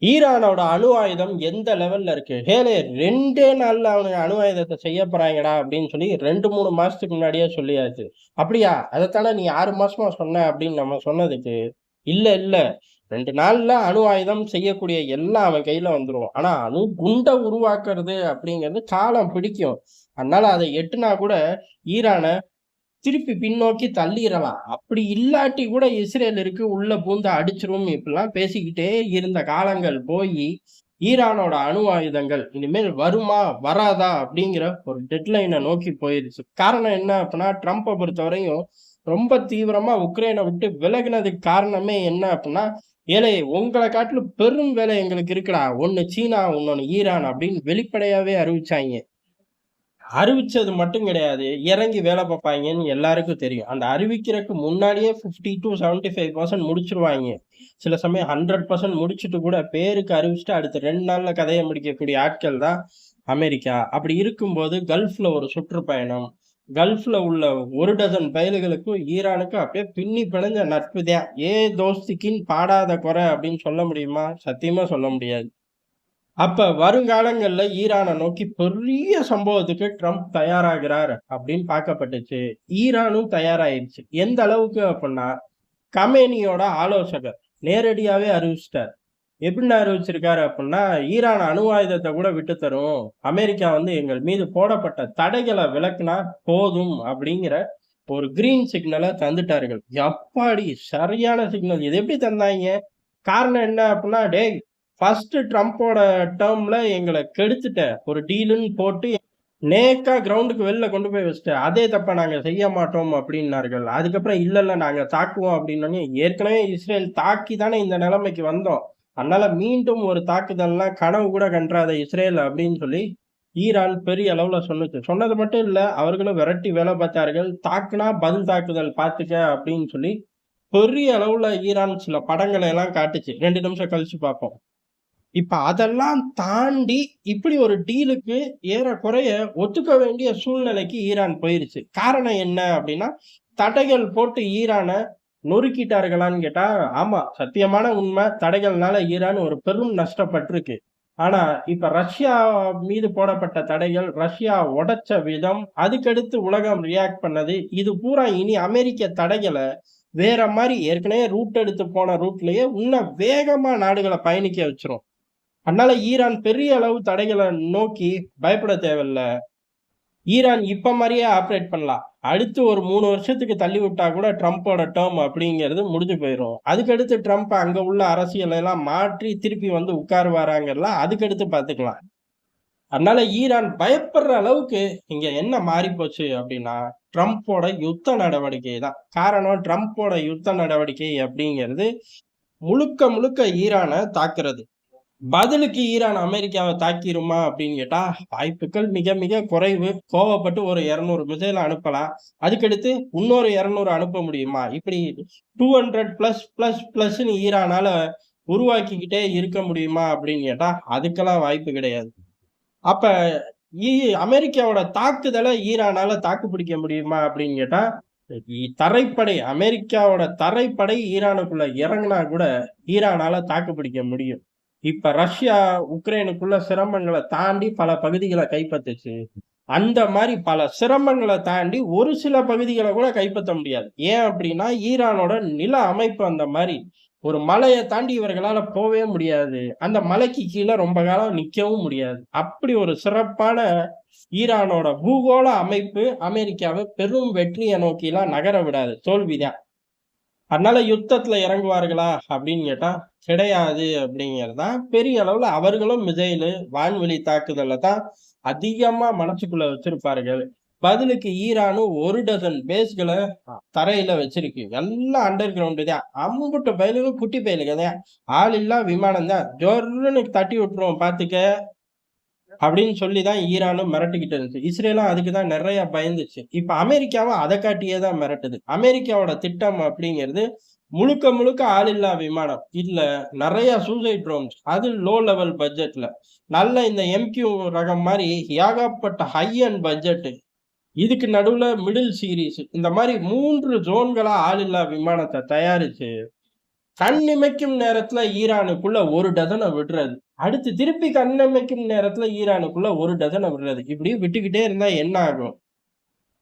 ஈரானோட அணு ஆயுதம் எந்த லெவல்ல இருக்கு? "ஹேலே 2டே நாள்ல அவனுங்க அணு ஆயுதத்த செய்ய போறாய்ங்கடா" அப்படின்னு சொல்லி 2, 3 மாசத்துக்கு முன்னாடியே சொல்லியாச்சு. "அப்படியா? அதத்தானே நீ 6 மாசமா சொன்ன" அப்படின்னு நம்ம சொன்னதுக்கு, "இல்ல, இல்ல 2 நாள்ல அணு ஆயுதம் செய்யக்கூடிய எல்லாம் அவன் கையில வந்துரும். ஆனா அணு குண்ட உருவாக்குறது அப்படிங்கிறது காலம் பிடிக்கும். அதனால அத எட்டுனா கூட ஈரான திருப்பி பின்னோக்கி தள்ளிறலாம். அப்படி இல்லாட்டி கூட இஸ்ரேல் இருக்கு, உள்ள பூந்து அடிச்சுரும்." இப்படிலாம் பேசிக்கிட்டே இருந்த காலங்கள் போயி, ஈரானோட அணு ஆயுதங்கள் இனிமேல் வருமா? வராதா? அப்படிங்கிற ஒரு டெட்லைன நோக்கி போயிருச்சு. காரணம் என்ன அப்படின்னா, ட்ரம்ப பொறுத்தவரையும் ரொம்ப தீவிரமா உக்ரைன விட்டு விலகுனதுக்கு காரணமே என்ன அப்படின்னா, "ஏலே உங்கள காட்டிலும் பெரும் வேலை எங்களுக்கு இருக்குடா. ஒண்ணு சீனா, இன்னொன்னு ஈரான்" அப்படின்னு வெளிப்படையாவே அறிவிச்சாய்ங்க. அறிவிச்சது மட்டும் கிடையாது. இறங்கி வேலை பார்ப்பாய்ங்கன்னு எல்லாருக்கும் தெரியும். அந்த அறிவிக்கிறக்கு முன்னாடியே 50-75% முடிச்சுருவாய்ங்க. சில சமயம் 100% முடிச்சுட்டு கூட பேருக்கு அறிவிச்சுட்டு அடுத்த 2 நாள்ல கதைய முடிக்கக்கூடிய ஆட்கள் தான் அமெரிக்கா. அப்படி இருக்கும்போது கல்ஃப்ல ஒரு சுற்றுப்பயணம். கல்ஃப்ல உள்ள 1 டசன் பயலுகளுக்கும் ஈரானுக்கும் அப்படியே பின்னி பிணைஞ்ச நட்பு தான். "ஏ தோஸ்திக்கின்னு பாடாத குறை" அப்படின்னு சொல்ல முடியுமா? சத்தியமா சொல்ல முடியாது. அப்ப வருங்காலங்கள்ல ஈரான நோக்கி பெரிய சம்பவத்துக்கு ட்ரம்ப் தயாராகிறார் அப்படின்னு பார்க்கப்பட்டுச்சு. ஈரானும் தயாராயிருச்சு. எந்த அளவுக்கு அப்படின்னா, கமேனியோட ஆலோசகர் நேரடியாவே அறிவிச்சுட்டார். எப்படின்னு அறிவிச்சிருக்காரு அப்படின்னா, ஈரான் அணு ஆயுதத்த கூட விட்டு தரும். அமெரிக்கா வந்து எங்கள் மீது போடப்பட்ட தடைகள விலக்குனா போதும் அப்படிங்கிற ஒரு கிரீன் சிக்னல தந்துட்டார்கள். எப்பாடி! சரியான சிக்னல். இது எப்படி தந்தாய்ங்க? காரணம் என்ன அப்டின்னா, "டேய் ஃபர்ஸ்ட் ட்ரம்போட டெர்ம்ல எங்கள கெடுத்துட்ட. ஒரு டீலுன்னு போட்டு நேக்கா கிரவுண்டுக்கு வெளில கொண்டு போய் வச்சுட்ட. அதே தப்ப நாங்க செய்ய மாட்டோம்" அப்டின்னார்கள். அதுக்கப்புறம் இல்ல, இல்ல நாங்க தாக்குவோம் அப்டின்னோனே, ஏற்கனவே இஸ்ரேல் தாக்கி தானே இந்த நிலைமைக்கு வந்தோம். அதனால மீண்டும் ஒரு தாக்குதல்லாம் கனவு கூட கண்றாத இஸ்ரேல் அப்டின்னு சொல்லி ஈரான் பெரிய அளவுல சொன்னுச்சு. சொன்னது மட்டும் இல்ல, அவர்களும் விரட்டி வேல பார்த்தார்கள். தாக்குனா பதில் தாக்குதல் பார்த்துக்க அப்டின்னு சொல்லி பெரிய அளவுல ஈரான் சில படங்கள எல்லாம் காட்டுச்சு. 2 நிமிஷம் கழிச்சு பார்ப்போம். இப்ப அதெல்லாம் தாண்டி இப்படி ஒரு டீலுக்கு ஏறக்குறைய ஒத்துக்க வேண்டிய சூழ்நிலைக்கு ஈரான் போயிருச்சு. காரணம் என்ன அப்படின்னா, தடைகள் போட்டு ஈரான நொறுக்கிட்டார்களான்னு கேட்டா, ஆமா சத்தியமான உண்மை. தடைகள்னால ஈரான் ஒரு பெரும் நஷ்டப்பட்டிருக்கு. ஆனா, இப்ப ரஷ்யா மீது போடப்பட்ட தடைகள், ரஷ்யா உடைச்ச விதம், அதுக்கடுத்து உலகம் ரியாக்ட் பண்ணது, இது பூரா இனி அமெரிக்க தடைகள வேற மாரி ஏற்கனவே ரூட் எடுத்து போன ரூட்லயே இன்னும் வேகமா நாடுகள பயணிக்க வச்சுரும். அதனால ஈரான் பெரிய அளவு தடைகள நோக்கி பயப்பட தேவையில்ல. ஈரான் இப்ப மாரியே ஆப்பரேட் பண்ணலாம். அடுத்து ஒரு 3 வருஷத்துக்கு தள்ளி விட்டா கூட ட்ரம்போட டெர்ம் அப்படிங்கிறது முடிஞ்சு போயிரும். அதுக்கடுத்து ட்ரம்ப் அங்க உள்ள அரசியல எல்லாம் மாற்றி திருப்பி வந்து உட்காருவாராங்கிறலாம் அதுக்கடுத்து பார்த்துக்கலாம். அதனால ஈரான் பயப்படுற அளவுக்கு இங்க என்ன மாறிப்போச்சு அப்படின்னா, ட்ரம்போட யுத்த நடவடிக்கை தான். காரணம் ட்ரம்போட யுத்த நடவடிக்கை அப்படிங்கிறது முழுக்க முழுக்க ஈரான தாக்குறது. பதிலுக்கு ஈரான் அமெரிக்காவ தாக்கிருமா அப்படின்னு கேட்டா, வாய்ப்புகள் மிக மிக குறைவு. கோவப்பட்டு ஒரு 200 மிசைல அனுப்பலாம். அதுக்கடுத்து இன்னொரு 200 அனுப்ப முடியுமா? இப்படி 200 பிளஸ் பிளஸ் பிளஸ்ன்னு ஈரானால உருவாக்கிக்கிட்டே இருக்க முடியுமா அப்படின்னு கேட்டா, அதுக்கெல்லாம் வாய்ப்பு கிடையாது. அப்ப ஈ அமெரிக்காவோட தாக்குதல ஈரானால தாக்கு பிடிக்க முடியுமா அப்படின்னு கேட்டா, தரைப்படை அமெரிக்காவோட தரைப்படை ஈரானுக்குள்ள இறங்குனா கூட ஈரானால தாக்கு பிடிக்க முடியும். இப்ப ரஷ்யா உக்ரைனுக்குள்ள சிரமங்கள தாண்டி பல பகுதிகள கைப்பற்றுச்சு. அந்த மாரி பல சிரமங்கள தாண்டி ஒரு சில பகுதிகள கூட கைப்பற்ற முடியாது. ஏன் அப்டின்னா, ஈரானோட நில அமைப்பு அந்த மாரி. ஒரு மலைய தாண்டி இவர்களால போவே முடியாது. அந்த மலைக்கு கீழ ரொம்ப காலம் நிக்கவும் முடியாது. அப்படி ஒரு சிறப்பான ஈரானோட பூகோள அமைப்பு அமெரிக்காவ பெரும் வெற்றிய நோக்கிலாம் நகர விடாது. தோல்விதான். அதனால யுத்தத்துல இறங்குவார்களா அப்படின்னு கேட்டா, கிடையாது அப்படிங்கிறது தான் பெரிய அளவுல அவர்களும் மிசைலு, வான்வெளி தாக்குதல தான் அதிகமா மனசுக்குள்ள வச்சிருப்பார்கள். பதிலுக்கு ஈரானும் 1 டசன் பேஸ்கள தரையில வச்சிருக்கு. எல்லாம் அண்டர் கிரவுண்ட் தான். அம்புட்டு பயலுகளும் குட்டி பயலுக தான். ஆள் இல்லா விமானம் தான். ஜொர்ருன்னு தட்டி விட்டுருவோம் பார்த்துக்க. அப்படின்னு சொல்லி தான் ஈரானும் மிரட்டிக்கிட்டு இருந்துச்சு. இஸ்ரேலும் அதுக்கு தான் நெறைய பயந்துச்சு. இப்ப அமெரிக்காவும் அத காட்டியே தான் மிரட்டுது. அமெரிக்காவோட திட்டம் அப்படிங்கிறது முழுக்க முழுக்க ஆளில்லா விமானம். இல்ல நெறைய சூசைட் ட்ரோன்ஸ். அது லோ லெவல் பட்ஜெட்ல. நல்ல இந்த MQ ரகம் மாரி ஏகப்பட்ட ஹை அண்ட் பட்ஜெட். இதுக்கு நடுவுல மிடில் சீரிஸ். இந்த மாரி 3 ஜோன்களா ஆளில்லா விமானத்த தயாரிச்சு கண்ணிமைக்கும் நேரத்துல ஈரானுக்குள்ள ஒரு டஜனை விடுறது, அடுத்து திருப்பி கண்ணிமைக்கும் நேரத்துல ஈரானுக்குள்ள ஒரு டஜனை விடுறது, இப்படி விட்டுக்கிட்டே இருந்தா என்ன ஆகும்?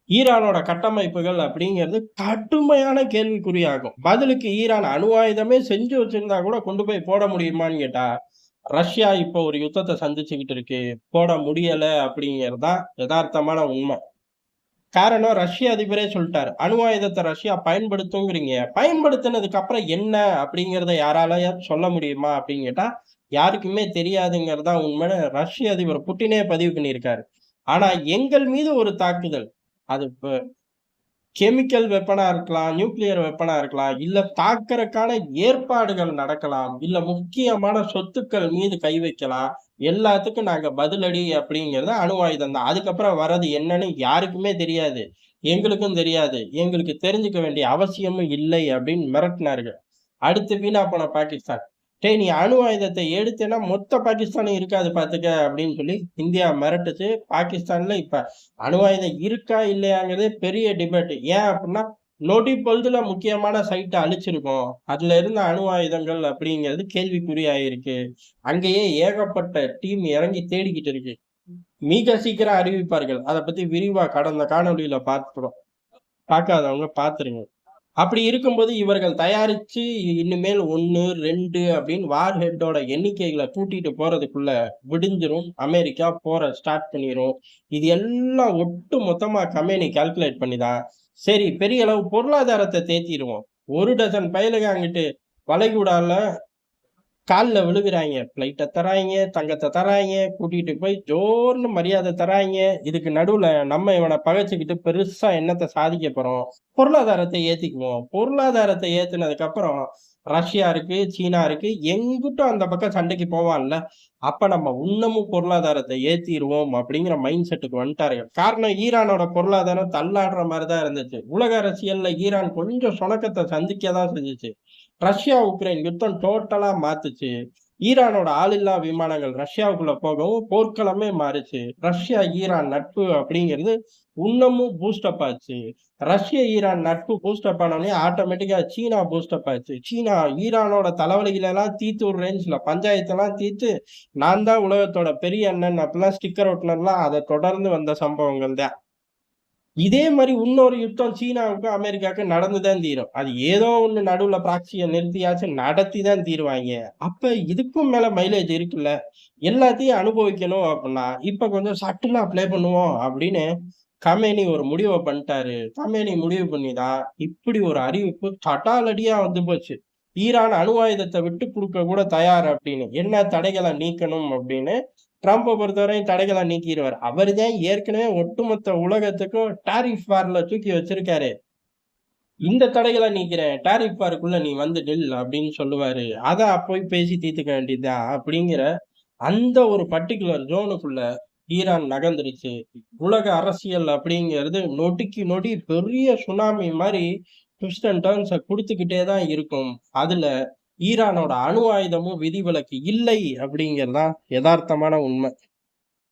ஈரானோட கட்டமைப்புகள் அப்படிங்கிறது கடுமையான கேள்விக்குறியாகும். பதிலுக்கு ஈரான் அணு ஆயுதமே செஞ்சு வச்சிருந்தா கூட கொண்டு போய் போட முடியுமான்னு கேட்டா, ரஷ்யா இப்போ ஒரு யுத்தத்தை சந்திச்சுக்கிட்டு இருக்கு. போட முடியல அப்படிங்கிறது தான் யதார்த்தமான உண்மை. காரணம் ரஷ்ய அதிபரே சொல்லிட்டாரு. அணு ஆயுதத்தை ரஷ்யா பயன்படுத்துங்கிறீங்க. பயன்படுத்தினதுக்கு அப்புறம் என்ன அப்படிங்கிறத யாராலயாவது சொல்ல முடியுமா அப்படின்னு கேட்டா, யாருக்குமே தெரியாதுங்கிறது தான் உண்மைன்னு ரஷ்ய அதிபர் புட்டினே பதிவு பண்ணியிருக்காரு. ஆனா எங்கள் மீது ஒரு தாக்குதல், அது கெமிக்கல் வெப்பனா இருக்கலாம், நியூக்ளியர் வெப்பனா இருக்கலாம், இல்ல தாக்குறதுக்கான ஏற்பாடுகள் நடக்கலாம், இல்ல முக்கியமான சொத்துக்கள் மீது கை வைக்கலாம். எல்லாத்துக்கும் நாங்க பதிலடி அப்படிங்கிறது அணு ஆயுதம் தான். அதுக்கப்புறம் வர்றது என்னன்னு யாருக்குமே தெரியாது. எங்களுக்கும் தெரியாது. எங்களுக்கு தெரிஞ்சுக்க வேண்டிய அவசியமும் இல்லை அப்படின்னு மிரட்டினார்கள். அடுத்து வீணா போன பாகிஸ்தான். டேய், நீ அணு ஆயுதத்தை எடுத்தேன்னா மொத்த பாகிஸ்தானும் இருக்காது பாத்துக்க அப்படின்னு சொல்லி இந்தியா மிரட்டுச்சு. பாகிஸ்தான்ல இப்ப அணு ஆயுதம் இருக்கா இல்லையாங்கிறதே பெரிய டிபேட். ஏன் அப்படின்னா, நொடி பொழுதுல முக்கியமான சைட்டை அழிச்சிருக்கோம். அதுல இருந்த அணு ஆயுதங்கள் அப்படிங்கிறது கேள்விக்குறியாயிருக்கு. அங்கேயே ஏகப்பட்ட டீம் இறங்கி தேடிக்கிட்டு இருக்கு. மிக சீக்கிரம் அறிவிப்பார்கள். அதை பத்தி விரிவா கடந்த காணொளியில பார்க்கிறோம். பார்க்காதவங்க பார்த்துருங்க. அப்படி இருக்கும்போது இவர்கள் தயாரிச்சு இனிமேல் 1, 2 அப்படின்னு வார் ஹெட்டோட எண்ணிக்கைகளை கூட்டிட்டு போறதுக்குள்ள விடிஞ்சிரும். அமெரிக்கா போற ஸ்டார்ட் பண்ணிரும். இது எல்லாம் ஒட்டு மொத்தமா கம்பெனி கால்குலேட் பண்ணிதான், சரி பெரிய அளவு பொருளாதாரத்தை தேத்திடுவோம். ஒரு டஜன் பயலுக அங்கிட்டு வளைகுடால கால்ல விழுகுறாய்ங்க. ஃப்ளைட்ட தர்றாய்ங்க, தங்கத்த தர்றாய்ங்க, கூட்டிட்டு போய் ஜோர்ன்னு மரியாதை தர்றாய்ங்க. இதுக்கு நடுவுல நம்ம இவன பகைச்சுக்கிட்டு பெருசா என்னத்த சாதிக்க போறோம்? பொருளாதாரத்தை ஏத்திக்குவோம். பொருளாதாரத்தை ஏத்துனதுக்கு அப்புறம் ரஷ்யா இருக்கு, சீனா இருக்கு, எங்குட்டும் அந்த பக்கம் சண்டைக்கு போவான்ல. அப்ப நம்ம இன்னமும் பொருளாதாரத்தை ஏத்திருவோம் அப்படிங்கிற மைண்ட் செட்டுக்கு வந்துட்டாரு. காரணம், ஈரானோட பொருளாதாரம் தள்ளாடுற மாதிரிதான் இருந்துச்சு. உலக அரசியல்ல ஈரான் கொஞ்சம் சுணக்கத்தை சந்திக்கதான் செஞ்சுச்சு. ரஷ்யா உக்ரைன் யுத்தம் டோட்டலா மாத்துச்சு. ஈரானோட ஆளில்லா விமானங்கள் ரஷ்யாவுக்குள்ள போகவும் போர்க்களமே மாறுச்சு. ரஷ்யா ஈரான் நட்பு அப்படிங்கிறது இன்னமும் பூஸ்டப் ஆச்சு. ரஷ்ய ஈரான் நட்பு பூஸ்டப் ஆனோடனே ஆட்டோமேட்டிக்கா சீனா பூஸ்டப் ஆச்சு. சீனா ஈரானோட தலைவலிகளை எல்லாம் தீர்த்து ஒரு ரேஞ்ச்ல பஞ்சாயத்தெல்லாம் தீர்த்து, நான் தான் உலகத்தோட பெரிய அண்ணன் அப்படிலாம் ஸ்டிக்கர் ஒட்டினதுலாம் அதை தொடர்ந்து வந்த சம்பவங்கள் தான். இதே மாதிரி இன்னொரு யுத்தம் சீனாவுக்கும் அமெரிக்காவுக்கும் நடந்துதான் தீரும். அது ஏதோ ஒண்ணு நடுவுல ப்ராக்சியை நிறுத்தியாச்சும் நடத்தி தான் தீருவாங்க. அப்ப இதுக்கும் மேல மைலேஜ் இருக்குல்ல, எல்லாத்தையும் அனுபவிக்கணும் அப்படின்னா இப்ப கொஞ்சம் சட்டுலா ப்ளே பண்ணுவோம் அப்படின்னு கமேனி ஒரு முடிவை பண்ணிட்டாரு. கமேனி முடிவு பண்ணிதான் இப்படி ஒரு அறிவிப்பு தட்டாலடியா வந்து போச்சு. ஈரான் அணு ஆயுதத்தை விட்டு கொடுக்க கூட தயார் அப்படின்னு, என்ன தடைகளை நீக்கணும் அப்படின்னு. ட்ரம்ப்பை பொறுத்தவரையும் தடைகளை நீக்கிடுவார். அவர் தான் ஏற்கனவே ஒட்டுமொத்த உலகத்துக்கும் டாரிஃப் வார்ல தூக்கி வச்சிருக்காரு. இந்த தடைகளை நீக்கிறேன், டாரிஃப் வாருக்குள்ள நீ வந்து நில் அப்படின்னு சொல்லுவாரு. அதை போய் பேசி தீர்த்துக்க வேண்டியதுதான் அப்படிங்கிற அந்த ஒரு பர்டிகுலர் ஜோனுக்குள்ள ஈரான் நகர்ந்துருச்சு. உலக அரசியல் அப்படிங்கிறது நொடிக்கு நொடி பெரிய சுனாமி மாதிரி ட்விஸ்ட் அண்ட் டர்ன்ஸை கொடுத்துக்கிட்டே தான் இருக்கும். அதுல ஈரானோட அணு ஆயுதமும் விதிவிலக்கு இல்லை அப்படிங்கிறதுதான் யதார்த்தமான உண்மை.